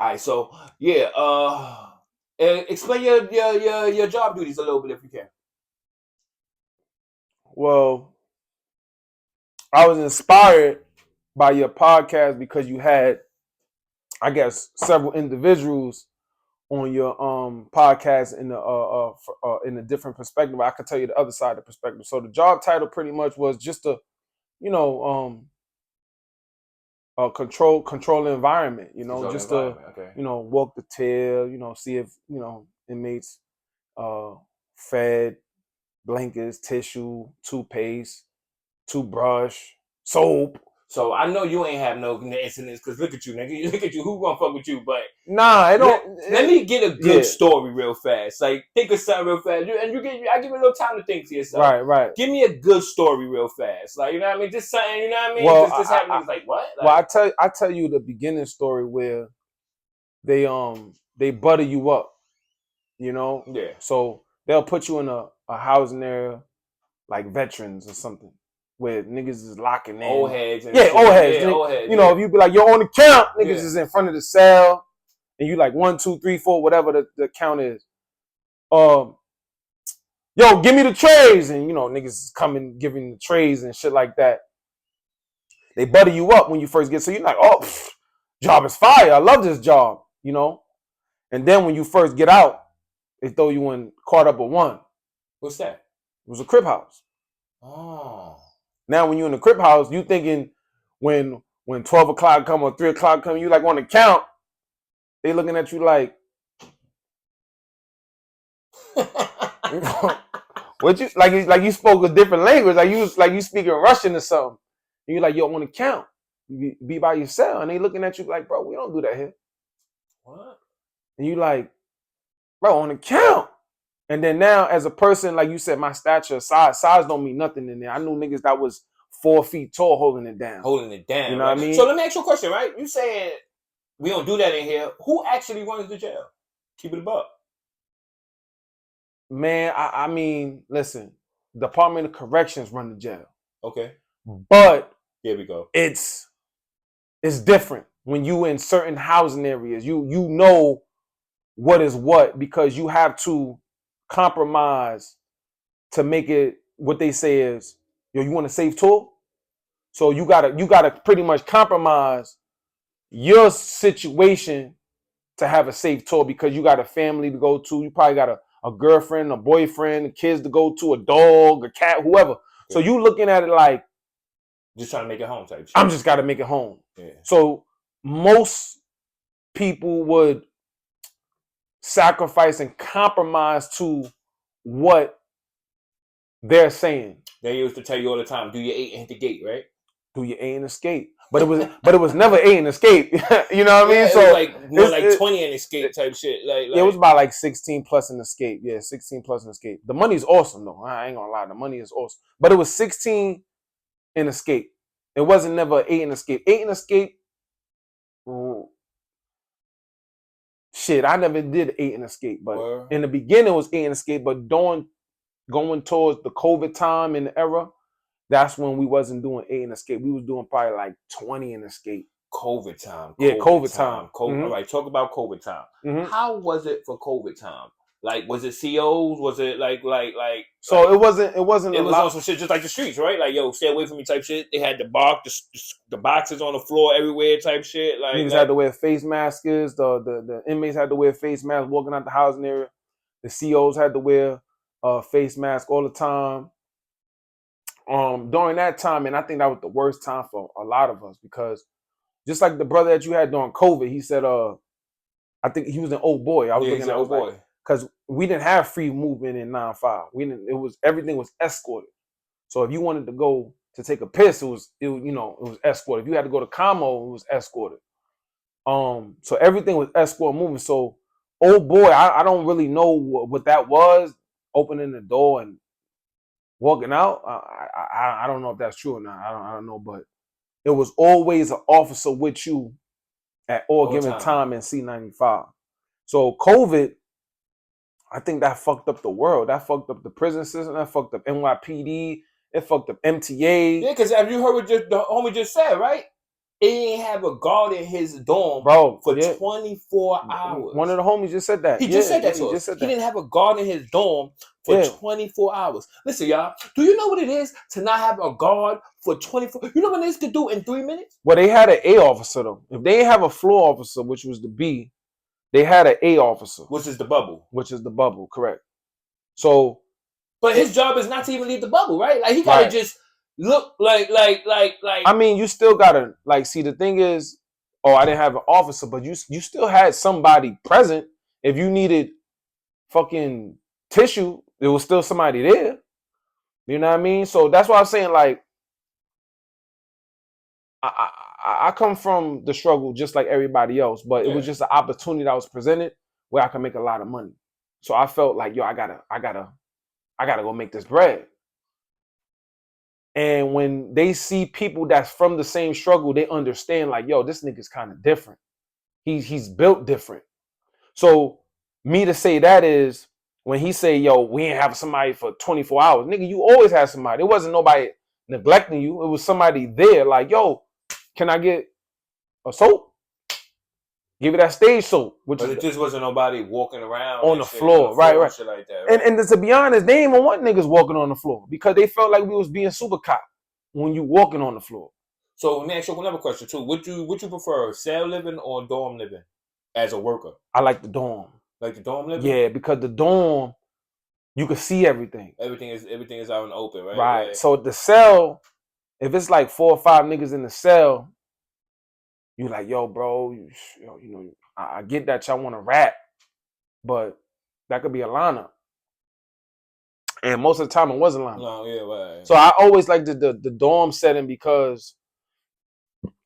right, so yeah, explain your job duties a little bit if you can. Well, I was inspired by your podcast because you had, I guess, several individuals on your podcast in a different perspective. I could tell you the other side of the perspective. So the job title pretty much was just to, you know, control the environment. Just to, Okay. walk the tail. See if inmates fed, blankets, tissue, toothpaste, toothbrush, soap. So I know you ain't have no incidents because look at you, nigga. Look at you. Who gonna fuck with you? But Nah, I don't. Let me get a good story real fast. Like think of something real fast, and I give you a little time to think to yourself. Right. Give me a good story real fast. Like you know what I mean? Just something. You know what I mean? Well, just happening. It's like what? Like, well, I tell you the beginning story where they butter you up. Yeah. So they'll put you in a housing area like veterans or something where niggas is locking in. Old heads. And old heads. Yeah, old heads. If you be like, yo, on the count, niggas is in front of the cell, and you like 1, 2, 3, 4, whatever the count is. Yo, give me the trays, and niggas is coming giving the trays and shit like that. They butter you up when you first get, so you're like, oh, job is fire. I love this job, And then when you first get out, they throw you in caught up with one. What's that? It was a crib house. Oh. Now when you're in the crib house, you thinking when 12 o'clock come or 3 o'clock come, you like on the count, they looking at you like, what you like you spoke a different language, like you speaking Russian or something. And you like, yo, on the count, you be by yourself, and they looking at you like, bro, we don't do that here. What? And you like, bro, on the count. And then now, as a person, like you said, my stature, size don't mean nothing in there. I knew niggas that was 4 feet tall holding it down. You know what I mean? So let me ask you a question, right? You saying we don't do that in here. Who actually runs the jail? Keep it a buck. Man, I mean, listen, Department of Corrections run the jail. Okay. But here we go. It's different when you in certain housing areas. You know what is what because you have to compromise to make it what they say is, yo, you want a safe tour? So you gotta pretty much compromise your situation to have a safe tour because you got a family to go to. You probably got a girlfriend, a boyfriend, kids to go to, a dog, a cat, whoever. Okay. So you looking at it like just trying to make it home type shit. I'm just gotta make it home. Yeah. So most people would sacrifice and compromise to what they're saying. They used to tell you all the time, do your 8 and hit the gate, right? Do your 8 and escape. But it was never 8 and escape. You know what I mean? So it was like 20 and escape type shit. Like it was about like 16 plus an escape. Yeah, 16 plus an escape. The money's awesome though. I ain't gonna lie, the money is awesome. But it was 16 and escape. It wasn't never 8 and escape. 8 and escape. Shit, I never did 8 and escape. But in the beginning it was 8 and escape. But going towards the COVID time in the era, that's when we wasn't doing 8 and escape. We was doing probably like 20 and escape. COVID time. COVID time. Mm-hmm. All right, talk about COVID time. Mm-hmm. How was it for COVID time? Like, was it COs? Was it like? So it wasn't. It was also shit just like the streets, right? Like, yo, stay away from me type shit. They had the boxes on the floor everywhere type shit. Like, niggas had to wear face masks. The inmates had to wear face masks walking out the housing area. The COs had to wear face masks all the time. During that time, and I think that was the worst time for a lot of us because just like the brother that you had during COVID, he said, I think he was an old boy. I was looking at old boy because we didn't have free movement in 9-5. We didn't. Everything was escorted. So if you wanted to go to take a piss, it was escorted. If you had to go to Como, it was escorted. So everything was escort moving. So old boy, I don't really know what that was. Opening the door and walking out, I don't know if that's true or not. I don't know, but it was always an officer with you at all given time in C95. So COVID, I think that fucked up the world. That fucked up the prison system. That fucked up NYPD. It fucked up MTA. Yeah, because have you heard what the homie just said, right? he ain't have a guard in his dorm for 24 hours. One of the homies just said that. He just said that to us. He didn't have a guard in his dorm for 24 hours. Listen, y'all, do you know what it is to not have a guard for 24? You know what this could do in 3 minutes? Well, they had an A officer, though. If they didn't have a floor officer, which was the B, they had an A officer. Which is the bubble. Correct. So. But his job is not to even leave the bubble, right? Like, he got to just look like. I mean, you still got to, like, see, the thing is, I didn't have an officer, but you still had somebody present. If you needed fucking tissue, there was still somebody there. You know what I mean? So that's why I'm saying, like, I come from the struggle just like everybody else, but it was just an opportunity that was presented where I could make a lot of money. So I felt like, yo, I gotta go make this bread. And when they see people that's from the same struggle, they understand, like, yo, this nigga's kind of different. He's built different. So me to say that is when he say, yo, we ain't have somebody for 24 hours. Nigga, you always had somebody. It wasn't nobody neglecting you. It was somebody there like, yo, can I get a soap? Give it that stage soap. But it just wasn't nobody walking around on the floor. Right. Shit like that, right? And to be honest, they didn't even want niggas walking on the floor because they felt like we was being super cop when you walking on the floor. So let me ask you another question too. Would you prefer cell living or dorm living as a worker? I like the dorm. Like the dorm living? Yeah, because the dorm, you can see everything. Everything is out in the open, right? Right. So the cell, if it's like 4 or 5 niggas in the cell, you like, yo, bro, you know, I get that y'all want to rap, but that could be a lineup. And most of the time it wasn't lineup. No, yeah, right. So I always like the dorm setting because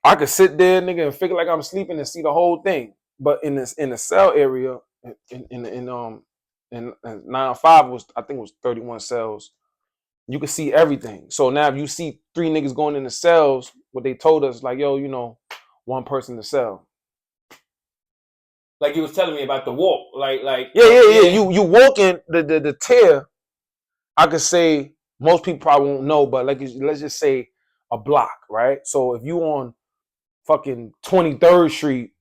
I could sit there, nigga, and figure like I'm sleeping and see the whole thing. But in the cell area, in 9-5 was, I think it was 31 cells. You could see everything. So now if you see 3 niggas going in the cells, what they told us, like, yo, you know, 1 person in the cell. Like you was telling me about the walk, like yeah. You walking the tier. I could say most people probably won't know, but like let's just say a block, right? So if you on fucking 23rd Street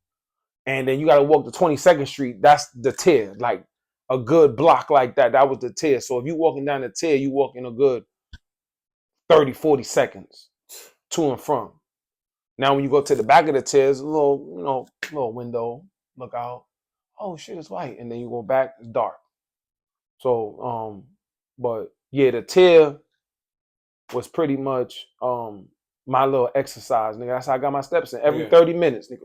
and then you got to walk to 22nd Street, that's the tier. Like a good block like that, that was the tier. So if you walking down the tier, you walking a good 30, 40 seconds to and from. Now when you go to the back of the tier, there's a little window, look out. Oh shit, it's white. And then you go back, it's dark. So but yeah, the tier was pretty much my little exercise, nigga. That's how I got my steps in. Every 30 minutes, nigga.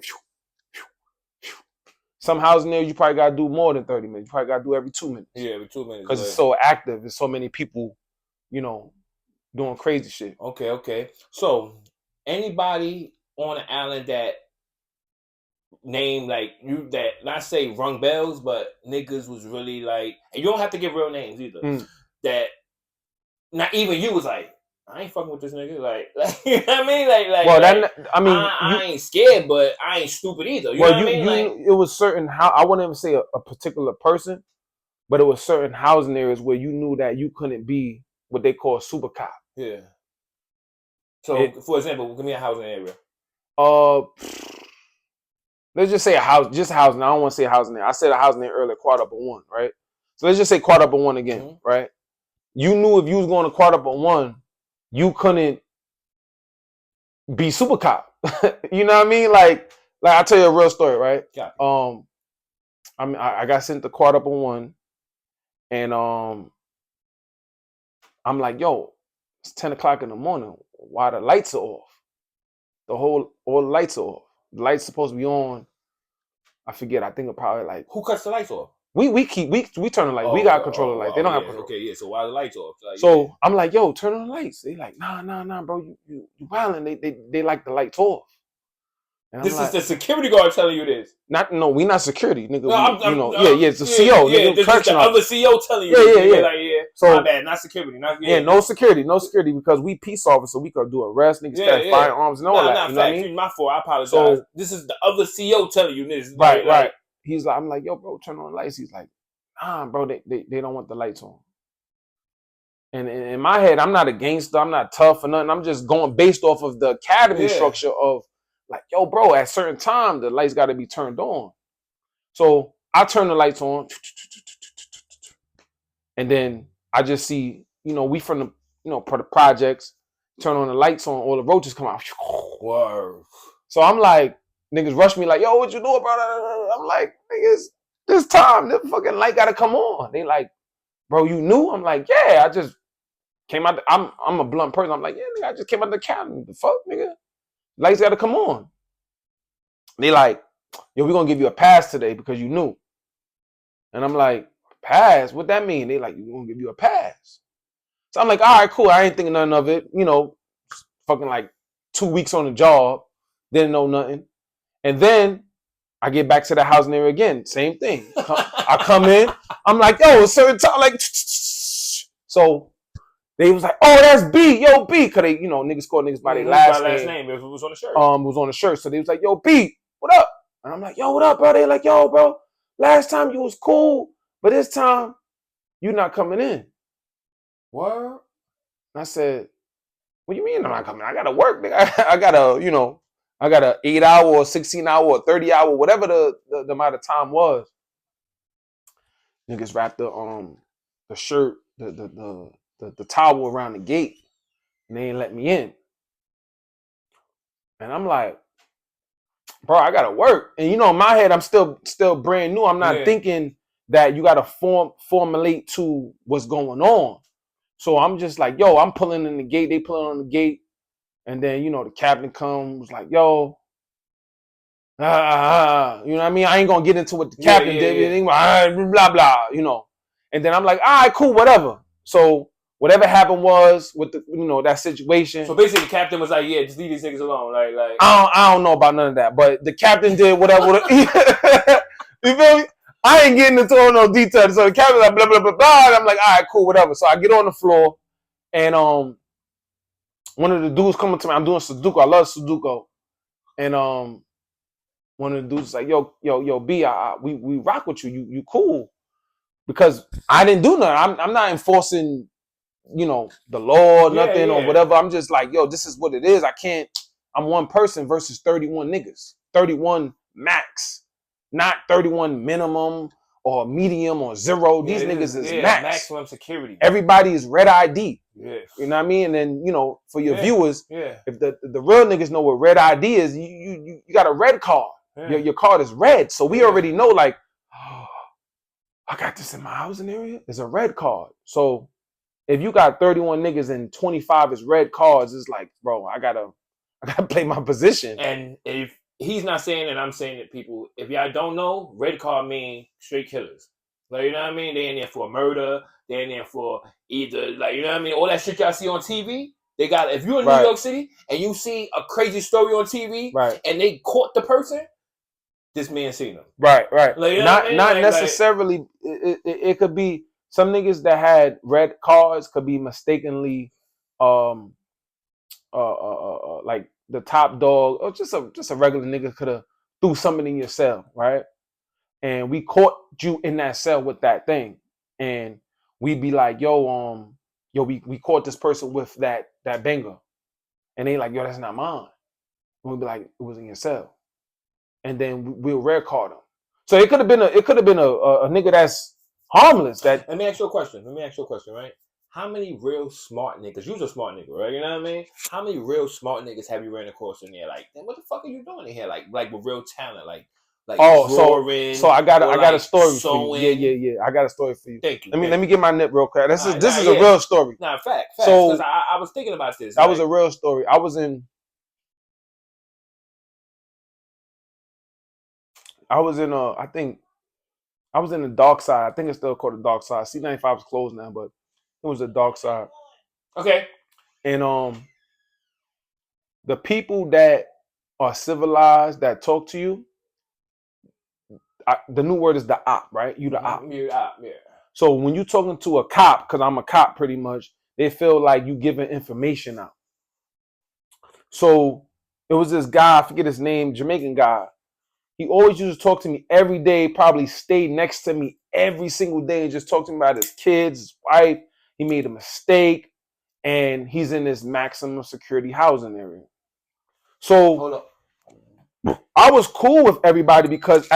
Some housing there, you probably gotta do more than 30 minutes. You probably gotta do every 2 minutes. Yeah, every 2 minutes. Because it's so active. There's so many people, you know, doing crazy shit. Okay. So anybody on the island that name like you that not say rung bells, but niggas was really like, and you don't have to give real names either. That not even you was like, I ain't fucking with this nigga. Like you know what I mean? I ain't scared, but I ain't stupid either. You know what I mean? It was certain I wouldn't even say a particular person, but it was certain housing areas where you knew that you couldn't be what they call a super cop. Yeah. So, for example, give me a housing area. Let's just say a house, just housing. I don't want to say a housing area. I said a housing area earlier, Quadruple 1, right? So let's just say Quadruple 1 again, right? You knew if you was going to Quadruple 1, you couldn't be super cop. You know what I mean? Like I'll tell you a real story, right? Yeah. I got sent to Quadruple 1, and I'm like, yo, it's 10 o'clock in the morning. Why the lights are off? All the lights are off. The lights supposed to be on. I forget. I think it probably like who cuts the lights off? We turn the lights. We got control of the lights. They don't have control. Okay, yeah. So why the lights off? Like, so I'm like, yo, turn on the lights. They like, nah, bro. You wildin'. They like the lights off. And this is the security guard telling you this. We not security, nigga. No, it's the CO. Yeah, this is the other CO telling you. Yeah. Like, so my bad, not security. No security because we peace officer. We could do arrest, niggas carry firearms and all that. You know what I mean? My fault. I apologize. So this is the other CO telling you this. Right. He's like, I'm like, yo, bro, turn on the lights. He's like, nah, bro, they don't want the lights on. And in my head, I'm not a gangster. I'm not tough or nothing. I'm just going based off of the academy structure of like, yo, bro, at certain time the lights got to be turned on. So I turn the lights on, and then I just see, we from the, for the projects, turn on the lights on, all the roaches come out. Whoa. So I'm like, niggas rush me like, yo, what you doing, bro? I'm like, niggas, this time, the fucking light gotta come on. They like, bro, you knew? I'm like, yeah, I just came out. I'm a blunt person. I'm like, yeah, nigga, I just came out the cabin. The fuck, nigga? Lights gotta come on. They like, yo, we gonna give you a pass today because you knew. And I'm like, pass? What that mean? They like, we gonna give you a pass. So I'm like, all right, cool. I ain't thinking nothing of it. Fucking like 2 weeks on the job. Didn't know nothing. And then I get back to the housing area again. Same thing. I come in. I'm like, yo, a certain time, like, so they was like, oh, that's B. Yo, B. Because they, niggas called niggas by their last name. It was on the shirt. It was on the shirt. So they was like, yo, B, what up? And I'm like, yo, what up, bro? They like, yo, bro, last time you was cool, but this time you not coming in. What? I said, what do you mean I'm not coming? I gotta work. I gotta, I got an 8-hour or 16-hour or 30-hour, whatever the amount of time was. Niggas wrapped the shirt, the towel around the gate, and they ain't let me in. And I'm like, bro, I gotta work. And in my head, I'm still brand new. I'm not thinking that you gotta formulate to what's going on. So I'm just like, yo, I'm pulling in the gate. They pulling on the gate. And then, the captain comes like, yo, you know what I mean? I ain't gonna get into what the captain did, blah, blah, And then I'm like, all right, cool, whatever. So whatever happened was with the, that situation. So basically the captain was like, yeah, just leave these niggas alone. Like I don't know about none of that, but the captain did whatever. You feel me? I ain't getting into all no details. So the captain's like, blah, blah, blah, blah. And I'm like, all right, cool, whatever. So I get on the floor and one of the dudes coming to me, I'm doing Sudoku. I love Sudoku. And one of the dudes is like, yo, B, we rock with you. You cool. Because I didn't do nothing. I'm not enforcing, the law or nothing or whatever. I'm just like, yo, this is what it is. I'm one person versus 31 niggas. 31 max. Not 31 minimum or medium or zero. These niggas is max. Maximum security. Everybody is red ID. Yeah. You know what I mean? And then, for your viewers, if the real niggas know what red ID is, you got a red card. Yeah. Your card is red. So we already know, like, oh, I got this in my housing area. It's a red card. So if you got 31 niggas and 25 is red cards, it's like, bro, I gotta play my position. And if he's not saying it, I'm saying it, people, if y'all don't know, red card mean straight killers. Like, you know what I mean? They in there for murder. They in there for either, like, you know what I mean? All that shit y'all see on TV. They got, if you're in New York City and you see a crazy story on TV and they caught the person, this man seen them. Right. Like, you know not necessarily. It could be some niggas that had red cards could be mistakenly, like the top dog or just a regular nigga could have threw something in your cell, right? And we caught you in that cell with that thing, and we'd be like, yo, we caught this person with that banger, and they like, yo, that's not mine. And we'd be like, it was in your cell. And then we'll red card them. So it could have been a nigga that's harmless. Let me ask you a question, right? How many real smart niggas? You're a smart nigga, right? You know what I mean? How many real smart niggas have you ran across in there? Like, what the fuck are you doing in here? Like with real talent, like drawing, so I got a story for you. Yeah. I got a story for you. Thank you. Let me get my nip real quick. This is a real story. Nah, fact. So I was thinking about this. That was a real story. I was in I think I was in the dark side. I think it's still called the dark side. C95 is closed now, but it was the dark side. Okay. And the people that are civilized that talk to you, the new word is the op, right? You the op. You the op, yeah. So when you talking to a cop, because I'm a cop pretty much, they feel like you giving information out. So it was this guy, I forget his name, Jamaican guy. He always used to talk to me every day, probably stayed next to me every single day and just talk to me about his kids, his wife. He made a mistake, and he's in this maximum security housing area. So hold up. I was cool with everybody because